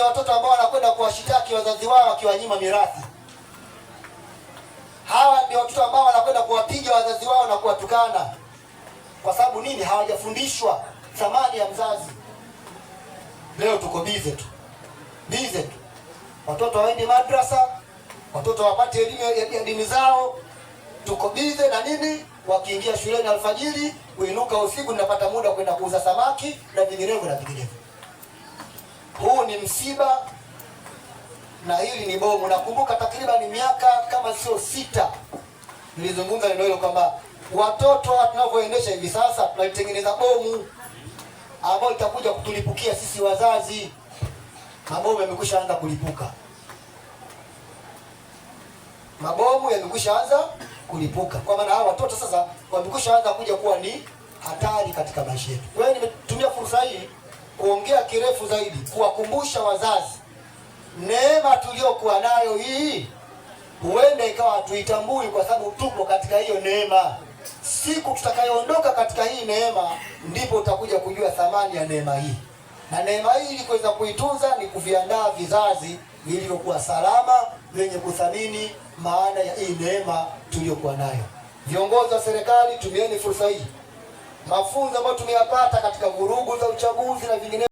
ndio watoto ambao wanakwenda kuwashitaki wazazi wao wakiwanyima mirathi. Hawa ndio watoto ambao wanakwenda kuwapiga wazazi wao na kuwatukana. Kwa sababu nini? Hawajafundishwa thamani ya mzazi. Leo tuko bize tu. Watoto waende madrasa, watoto wapate elimu ya dini zao. Tuko bize na nini? Wakiingia shuleni alfajiri, kuinuka usiku, ninapata muda kwenda kuuza samaki na vinginevyo. Huu ni msiba na hili ni bomu. Nakumbuka takriban miaka kama sio 6 nilizungumza neno hilo kwamba watoto tunavyoendesha hivi sasa tunalitengeneza bomu ambalo litakuja kutulipukia sisi wazazi. Mabomu yamekwisha anza kulipuka. Kwa maana hao watoto sasa wamekwisha anza kuja kuwa ni hatari katika maisha yetu. Kwa hiyo nimetumia fursa hii kuongea kirefu zaidi, kuwakumbusha wazazi neema tuliyokuwa nayo hii. Huenda ikawa hatuitambui kwa sababu tupo katika hiyo neema. Siku tutakayoondoka katika hii neema, ndipo utakuja kujua thamani ya neema hii. Na neema hii ili kuweza kuitunza ni kuviandaa vizazi vilivyokuwa salama, vyenye kuthamini maana ya hii neema tuliyokuwa nayo. Viongozi wa serikali, tumieni fursa hii. Mafunzo ambayo tumeyapata katika vurugu za uchaguzi na vingine